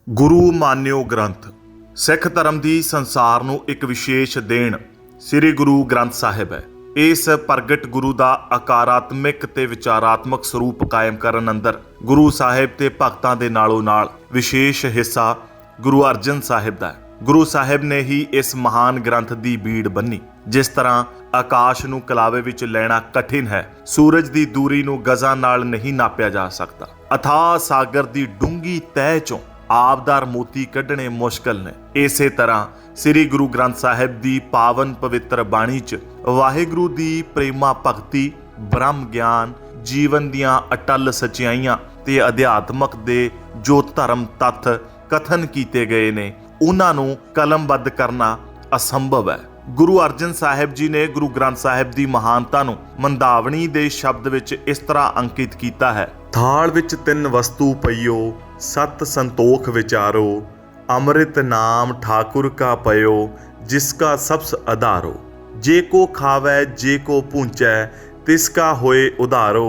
ਗੁਰੂ ਮਾਨਿਓ ਗ੍ਰੰਥ ਸਿੱਖ ਧਰਮ ਦੀ ਸੰਸਾਰ ਨੂੰ ਇੱਕ ਵਿਸ਼ੇਸ਼ ਦੇਣ ਸ੍ਰੀ ਗੁਰੂ ਗ੍ਰੰਥ ਸਾਹਿਬ ਹੈ। ਇਸ ਪ੍ਰਗਟ ਗੁਰੂ ਦਾ ਆਕਾਰਾਤਮਿਕ ਤੇ ਵਿਚਾਰਾਤਮਕ ਸਰੂਪ ਕਾਇਮ ਕਰਨ ਅੰਦਰ ਗੁਰੂ ਸਾਹਿਬ ਤੇ ਭਗਤਾਂ ਦੇ ਨਾਲੋਂ ਨਾਲ ਵਿਸ਼ੇਸ਼ ਹਿੱਸਾ ਗੁਰੂ ਅਰਜਨ ਸਾਹਿਬ ਦਾ ਹੈ। ਗੁਰੂ ਸਾਹਿਬ ਨੇ ਹੀ ਇਸ ਮਹਾਨ ਗ੍ਰੰਥ ਦੀ ਬੀੜ ਬੰਨੀ। ਜਿਸ ਤਰ੍ਹਾਂ ਆਕਾਸ਼ ਨੂੰ ਕਲਾਵੇ ਵਿੱਚ ਲੈਣਾ ਕਠਿਨ ਹੈ, ਸੂਰਜ ਦੀ ਦੂਰੀ ਨੂੰ ਗਜ਼ਾਂ ਨਾਲ ਨਹੀਂ ਨਾਪਿਆ ਜਾ ਸਕਦਾ, ਅਥਾਹ ਸਾਗਰ ਦੀ ਡੂੰਘੀ ਤਹਿ ਚੋਂ ਆਬਦਾਰ ਮੋਤੀ ਕੱਢਣੇ ਮੁਸ਼ਕਲ ਨੇ, ਇਸੇ ਤਰ੍ਹਾਂ ਸ੍ਰੀ ਗੁਰੂ ਗ੍ਰੰਥ ਸਾਹਿਬ ਦੀ ਪਾਵਨ ਪਵਿੱਤਰ ਬਾਣੀ 'ਚ ਵਾਹਿਗੁਰੂ ਦੀ ਪ੍ਰੇਮਾ ਭਗਤੀ, ਬ੍ਰਹਮ ਗਿਆਨ, ਜੀਵਨ ਦੀਆਂ ਅਟੱਲ ਸੱਚਾਈਆਂ ਤੇ ਅਧਿਆਤਮਕ ਦੇ ਜੋ ਧਰਮ ਤੱਥ ਕਥਨ ਕੀਤੇ ਗਏ ਨੇ, ਉਹਨਾਂ ਨੂੰ ਕਲਮਬੱਧ ਕਰਨਾ ਅਸੰਭਵ ਹੈ। ਗੁਰੂ ਅਰਜਨ ਸਾਹਿਬ ਜੀ ਨੇ ਗੁਰੂ ਗ੍ਰੰਥ ਸਾਹਿਬ ਦੀ ਮਹਾਨਤਾ ਨੂੰ ਮੰਦਾਵਣੀ ਦੇ ਸ਼ਬਦ ਵਿੱਚ ਇਸ ਤਰ੍ਹਾਂ ਅੰਕਿਤ ਕੀਤਾ ਹੈ। ਥਾਲ ਵਿੱਚ ਤਿੰਨ ਵਸਤੂ ਪਈਓ, ਸਤ ਸੰਤੋਖ ਵਿਚਾਰੋ, ਅੰਮ੍ਰਿਤ ਨਾਮ ਠਾकुर का पयो, जिसका सबस आधारो, जे को खावै जे को पूंचै, तिसका होए उधारो,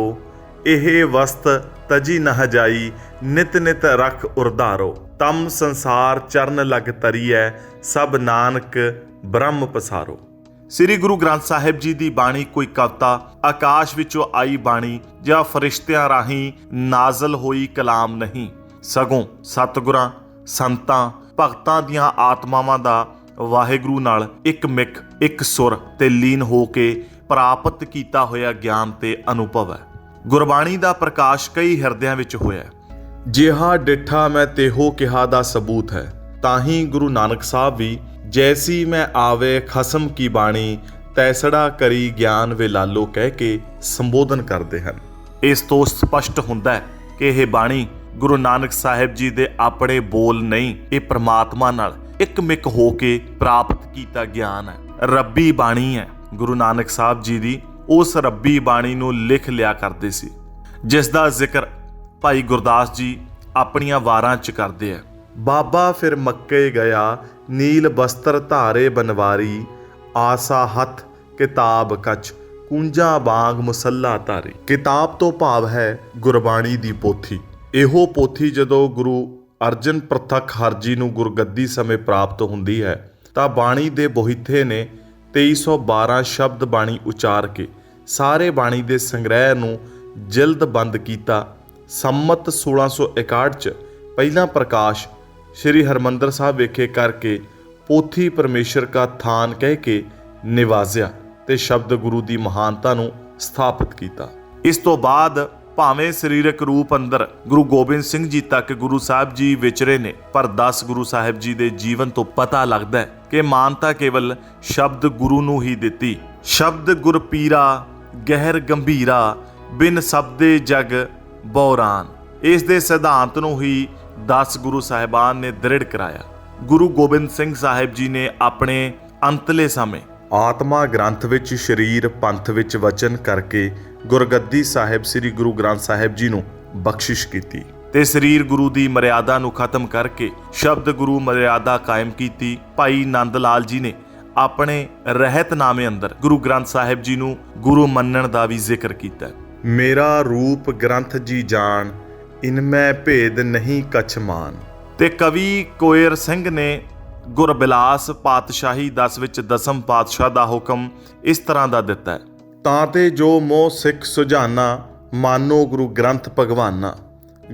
एहे वस्त तजी नह जाई, नित नित रख उरधारो, तम संसार चरण लग तरीऐ, सब नानक ब्रह्म पसारो। ਸ੍ਰੀ ਗੁਰੂ ਗ੍ਰੰਥ ਸਾਹਿਬ ਜੀ ਦੀ ਬਾਣੀ ਕੋਈ ਕਵਿਤਾ, ਆਕਾਸ਼ ਵਿੱਚੋਂ ਆਈ ਬਾਣੀ ਜਾਂ ਫਰਿਸ਼ਤਿਆਂ ਰਾਹੀਂ ਨਾਜ਼ਲ ਹੋਈ ਕਲਾਮ ਨਹੀਂ, ਸਗੋਂ ਸਤਿਗੁਰਾਂ, ਸੰਤਾਂ, ਭਗਤਾਂ ਦੀਆਂ ਆਤਮਾਵਾਂ ਦਾ ਵਾਹਿਗੁਰੂ ਨਾਲ ਇੱਕ ਮਿਕ, ਇੱਕ ਸੁਰ ਤੇ ਲੀਨ ਹੋ ਕੇ ਪ੍ਰਾਪਤ ਕੀਤਾ ਹੋਇਆ ਗਿਆਨ ਤੇ ਅਨੁਭਵ ਹੈ। ਗੁਰਬਾਣੀ ਦਾ ਪ੍ਰਕਾਸ਼ ਕਈ ਹਿਰਦਿਆਂ ਵਿੱਚ ਹੋਇਆ। ਜਿਹਾ ਡਿਠਾ ਮੈਂ ਤੇਹੋ ਕਿਹਾ ਦਾ ਸਬੂਤ ਹੈ। ਤਾਂ ਹੀ ਗੁਰੂ ਨਾਨਕ ਸਾਹਿਬ ਵੀ ਜੈਸੀ ਮੈਂ ਆਵੇ ਖਸਮ ਕੀ ਬਾਣੀ, ਤੈਸੜਾ ਕਰੀ ਗਿਆਨ ਵੇ ਲਾਲੋ ਕਹਿ ਕੇ ਸੰਬੋਧਨ ਕਰਦੇ ਹਨ। ਇਸ ਤੋਂ ਸਪਸ਼ਟ ਹੁੰਦਾ ਹੈ ਕਿ ਇਹ ਬਾਣੀ ਗੁਰੂ ਨਾਨਕ ਸਾਹਿਬ ਜੀ ਦੇ ਆਪਣੇ ਬੋਲ ਨਹੀਂ, ਇਹ ਪ੍ਰਮਾਤਮਾ ਨਾਲ ਇੱਕ ਮਿਕ ਹੋ ਕੇ ਪ੍ਰਾਪਤ ਕੀਤਾ ਗਿਆਨ ਹੈ, ਰੱਬੀ ਬਾਣੀ ਹੈ। ਗੁਰੂ ਨਾਨਕ ਸਾਹਿਬ ਜੀ ਦੀ ਉਸ ਰੱਬੀ ਬਾਣੀ ਨੂੰ ਲਿਖ ਲਿਆ ਕਰਦੇ ਸੀ, ਜਿਸ ਦਾ ਜ਼ਿਕਰ ਭਾਈ ਗੁਰਦਾਸ ਜੀ ਆਪਣੀਆਂ ਵਾਰਾਂ 'ਚ ਕਰਦੇ ਆ। ਬਾਬਾ ਫਿਰ ਮੱਕੇ ਗਿਆ, ਨੀਲ ਬਸਤਰ ਧਾਰੇ ਬਨਵਾਰੀ, ਆਸਾ ਹੱਥ ਕਿਤਾਬ ਕਛ, ਕੂੰਜਾਂ ਬਾਗ ਮੁਸੱਲਾ ਧਾਰੀ। ਕਿਤਾਬ ਤੋਂ ਭਾਵ ਹੈ ਗੁਰਬਾਣੀ ਦੀ ਪੋਥੀ। ਇਹੋ ਪੋਥੀ ਜਦੋਂ ਗੁਰੂ ਅਰਜਨ ਪ੍ਰਤੱਖ ਹਰ ਜੀ ਨੂੰ ਗੁਰਗੱਦੀ ਸਮੇਂ ਪ੍ਰਾਪਤ ਹੁੰਦੀ ਹੈ ਤਾਂ ਬਾਣੀ ਦੇ ਬੋਹਿਥੇ ਨੇ 2312 ਸ਼ਬਦ ਬਾਣੀ ਉਚਾਰ ਕੇ ਸਾਰੇ ਬਾਣੀ ਦੇ ਸੰਗ੍ਰਹਿ ਨੂੰ ਜਿਲਦਬੰਦ ਕੀਤਾ। ਸੰਮਤ 1661 'ਚ ਪਹਿਲਾ ਪ੍ਰਕਾਸ਼ ਸ਼੍ਰੀ ਹਰਿਮੰਦਰ ਸਾਹਿਬ ਵਿਖੇ ਕਰਕੇ ਪੋਥੀ ਪਰਮੇਸ਼ਰ ਕਾ ਥਾਨ ਕਹਿ ਕੇ ਨਿਵਾਜ਼ਿਆ ਤੇ ਸ਼ਬਦ ਗੁਰੂ ਦੀ ਮਹਾਨਤਾ ਨੂੰ ਸਥਾਪਿਤ ਕੀਤਾ। ਇਸ ਤੋਂ ਬਾਅਦ ਭਾਵੇਂ ਸਰੀਰਕ ਰੂਪ ਅੰਦਰ ਗੁਰੂ ਗੋਬਿੰਦ ਸਿੰਘ ਜੀ ਤੱਕ ਗੁਰੂ ਸਾਹਿਬ ਜੀ ਵਿਚਰੇ ਨੇ, ਪਰ 10 ਗੁਰੂ ਸਾਹਿਬ ਜੀ ਦੇ ਜੀਵਨ ਤੋਂ ਪਤਾ ਲੱਗਦਾ ਹੈ ਕਿ ਮਾਨਤਾ ਕੇਵਲ ਸ਼ਬਦ ਗੁਰੂ ਨੂੰ ਹੀ ਦਿੱਤੀ। ਸ਼ਬਦ ਗੁਰ ਪੀਰਾ ਗਹਿਰ ਗੰਭੀਰਾ, ਬਿਨ ਸ਼ਬਦੇ ਜਗ ਬੌਰਾਨ। ਇਸ ਦੇ ਸਿਧਾਂਤ ਨੂੰ ਹੀ 10 ਗੁਰੂ ਸਾਹਿਬਾਨ ਨੇ ਦ੍ਰਿੜ ਕਰਾਇਆ। ਗੁਰੂ ਗੋਬਿੰਦ ਸਿੰਘ ਸਾਹਿਬ ਜੀ ਨੇ ਆਪਣੇ ਅੰਤਲੇ ਸਮੇਂ ਆਤਮਾ ਗ੍ਰੰਥ ਵਿੱਚ, ਸਰੀਰ ਪੰਥ ਵਿੱਚ ਵਚਨ ਕਰਕੇ ਗੁਰਗੱਦੀ ਸਾਹਿਬ ਸ੍ਰੀ ਗੁਰੂ ਗ੍ਰੰਥ ਸਾਹਿਬ ਜੀ ਨੂੰ ਬਖਸ਼ਿਸ਼ ਕੀਤੀ ਤੇ ਸਰੀਰ ਗੁਰੂ ਦੀ ਮਰਿਆਦਾ ਨੂੰ ਖਤਮ ਕਰਕੇ ਸ਼ਬਦ ਗੁਰੂ ਮਰਿਆਦਾ ਕਾਇਮ ਕੀਤੀ। ਭਾਈ ਨੰਦ ਲਾਲ ਜੀ ਨੇ ਆਪਣੇ ਰਹਿਤਨਾਮੇ ਅੰਦਰ ਗੁਰੂ ਗ੍ਰੰਥ ਸਾਹਿਬ ਜੀ ਨੂੰ ਗੁਰੂ ਮੰਨਣ ਦਾ ਵੀ ਜ਼ਿਕਰ ਕੀਤਾ। ਮੇਰਾ ਰੂਪ ਗ੍ਰੰਥ ਜੀ ਜਾਣ, ਇਨਮੈ ਭੇਦ ਨਹੀਂ ਕਛ ਮਾਨ। ਤੇ ਕਵੀ ਕੋਇਰ ਸਿੰਘ ਨੇ ਗੁਰਬਿਲਾਸ ਪਾਤਸ਼ਾਹੀ 10 ਵਿੱਚ 10ਮ ਪਾਤਸ਼ਾਹ ਦਾ ਹੁਕਮ ਇਸ ਤਰ੍ਹਾਂ ਦਾ ਦਿੱਤਾ ਹੈ। ਤਾਂ ਤੇ ਜੋ ਮੋਹ ਸਿੱਖ ਸੁਝਾਨਾ, ਮਾਨੋ ਗੁਰੂ ਗ੍ਰੰਥ ਭਗਵਾਨਾ।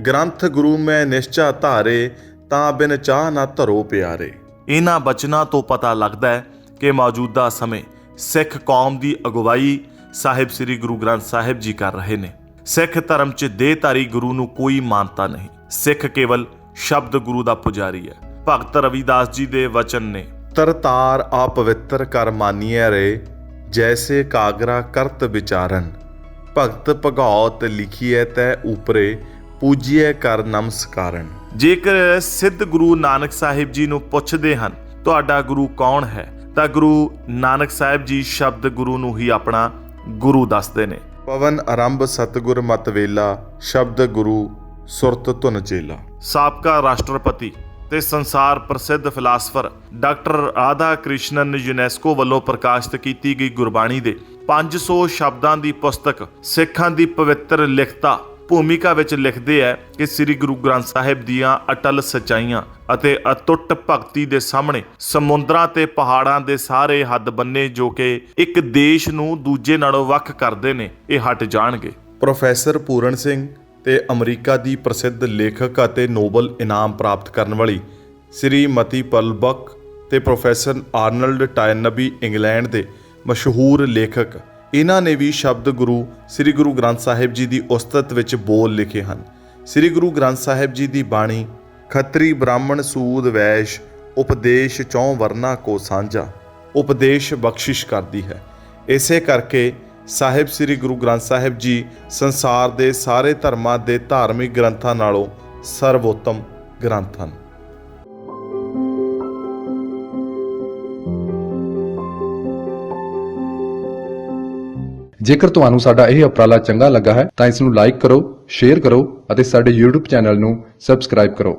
ਗ੍ਰੰਥ ਗੁਰੂ ਮੈਂ ਨਿਸ਼ਚਾ ਧਾਰੇ, ਤਾਂ ਬਿਨ ਚਾਹ ਨਾ ਧਰੋ ਪਿਆਰੇ। ਇਹਨਾਂ ਬਚਨਾਂ ਤੋਂ ਪਤਾ ਲੱਗਦਾ ਹੈ ਕਿ ਮੌਜੂਦਾ ਸਮੇਂ ਸਿੱਖ ਕੌਮ ਦੀ ਅਗਵਾਈ ਸਾਹਿਬ ਸ੍ਰੀ ਗੁਰੂ ਗ੍ਰੰਥ ਸਾਹਿਬ ਜੀ ਕਰ ਰਹੇ ਨੇ। ਸਿੱਖ ਧਰਮ 'ਚ ਦੇਹਧਾਰੀ ਗੁਰੂ ਨੂੰ ਕੋਈ ਮਾਨਤਾ ਨਹੀਂ, ਸਿੱਖ ਕੇਵਲ ਸ਼ਬਦ ਗੁਰੂ ਦਾ ਪੁਜਾਰੀ ਹੈ। ਭਗਤ ਰਵਿਦਾਸ ਜੀ ਦੇ ਵਚਨ ਨੇ, ਤਰਤਾਰ ਆ ਪਵਿੱਤਰ ਕਰ ਮਾਨੀਐ ਰੇ, ਜੈਸੇ ਕਾਗਰਾ ਕਰਤ ਵਿਚਾਰਨ, ਭਗਤ ਭਗਉਤ ਲਿਖੀਐ ਤੈ ਉਪਰੇ, ਪੂਜੀਐ ਕਰ ਨਮਸਕਾਰਨ। ਜੇਕਰ ਸਿੱਧ ਗੁਰੂ ਨਾਨਕ ਸਾਹਿਬ ਜੀ ਨੂੰ ਪੁੱਛਦੇ ਹਨ ਤੁਹਾਡਾ ਗੁਰੂ ਕੌਣ ਹੈ, ਤਾਂ ਗੁਰੂ ਨਾਨਕ ਸਾਹਿਬ ਜੀ ਸ਼ਬਦ ਗੁਰੂ ਨੂੰ ਹੀ ਆਪਣਾ ਗੁਰੂ ਦੱਸਦੇ ਨੇ। ਪਵਨ ਆਰੰਭ ਸਤਿਗੁਰ ਮਤ ਵੇਲਾ, ਸ਼ਬਦ ਗੁਰੂ ਸੁਰਤ ਧੁਨ ਚੇਲਾ। ਸਾਬਕਾ ਰਾਸ਼ਟਰਪਤੀ ਤੇ ਸੰਸਾਰ ਪ੍ਰਸਿੱਧ philosopher doctor Radha Krishnan UNESCO ਵੱਲੋਂ ਪ੍ਰਕਾਸ਼ਿਤ ਕੀਤੀ ਗਈ ਗੁਰਬਾਣੀ ਦੇ 500 ਸ਼ਬਦਾਂ ਦੀ ਪੁਸਤਕ ਸਿੱਖਾਂ ਦੀ ਪਵਿੱਤਰ ਲਿਖਤਾ ਭੂਮਿਕਾ ਵਿੱਚ ਲਿਖਦੇ ਹੈ ਕਿ ਸ੍ਰੀ ਗੁਰੂ ਗ੍ਰੰਥ ਸਾਹਿਬ ਦੀਆਂ ਅਟਲ ਸੱਚਾਈਆਂ ਅਤੇ ਅਟੁੱਟ ਭਗਤੀ ਦੇ ਸਾਹਮਣੇ ਸਮੁੰਦਰਾਂ ਤੇ ਪਹਾੜਾਂ ਦੇ ਸਾਰੇ ਹੱਦ ਬੰਨੇ ਜੋ ਕਿ ਇੱਕ ਦੇਸ਼ ਨੂੰ ਦੂਜੇ ਨਾਲੋਂ ਵੱਖ ਕਰਦੇ ਨੇ, ਇਹ ਹਟ ਜਾਣਗੇ। ਪ੍ਰੋਫੈਸਰ ਪੂਰਨ ਸਿੰਘ ਤੇ ਅਮਰੀਕਾ ਦੀ ਪ੍ਰਸਿੱਧ ਲੇਖਕ ਅਤੇ ਨੋਬਲ ਇਨਾਮ ਪ੍ਰਾਪਤ ਕਰਨ ਵਾਲੀ ਸ਼੍ਰੀਮਤੀ ਪਲਬਕ ਤੇ ਪ੍ਰੋਫੈਸਰ ਆਰਨਲਡ ਟਾਇਨਬੀ ਇੰਗਲੈਂਡ ਦੇ ਮਸ਼ਹੂਰ ਲੇਖਕ, ਇਹਨਾਂ ਨੇ ਵੀ ਸ਼ਬਦ ਗੁਰੂ ਸ੍ਰੀ ਗੁਰੂ ਗ੍ਰੰਥ ਸਾਹਿਬ ਜੀ ਦੀ ਉਸਤਤ ਵਿੱਚ ਬੋਲ ਲਿਖੇ ਹਨ। ਸ੍ਰੀ ਗੁਰੂ ਗ੍ਰੰਥ ਸਾਹਿਬ ਜੀ ਦੀ ਬਾਣੀ ਖੱਤਰੀ ਬ੍ਰਾਹਮਣ ਸੂਦ ਵੈਸ਼ ਉਪਦੇਸ਼ ਚੌਂ ਵਰਨਾ ਕੋ ਸਾਂਝਾ ਉਪਦੇਸ਼ ਬਖਸ਼ਿਸ਼ ਕਰਦੀ ਹੈ। ਇਸੇ ਕਰਕੇ ਸਾਹਿਬ ਸ੍ਰੀ ਗੁਰੂ ਗ੍ਰੰਥ ਸਾਹਿਬ ਜੀ ਸੰਸਾਰ ਦੇ ਸਾਰੇ ਧਰਮਾਂ ਦੇ ਧਾਰਮਿਕ ਗ੍ਰੰਥਾਂ ਨਾਲੋਂ ਸਰਵੋਤਮ ਗ੍ਰੰਥ ਹਨ। ਜੇਕਰ ਤੁਹਾਨੂੰ ਸਾਡਾ ਇਹ ਉਪਰਾਲਾ ਚੰਗਾ ਲੱਗਾ ਹੈ ਤਾਂ ਇਸ ਨੂੰ ਲਾਈਕ ਕਰੋ, ਸ਼ੇਅਰ ਕਰੋ ਅਤੇ ਸਾਡੇ YouTube ਚੈਨਲ ਨੂੰ ਸਬਸਕ੍ਰਾਈਬ ਕਰੋ।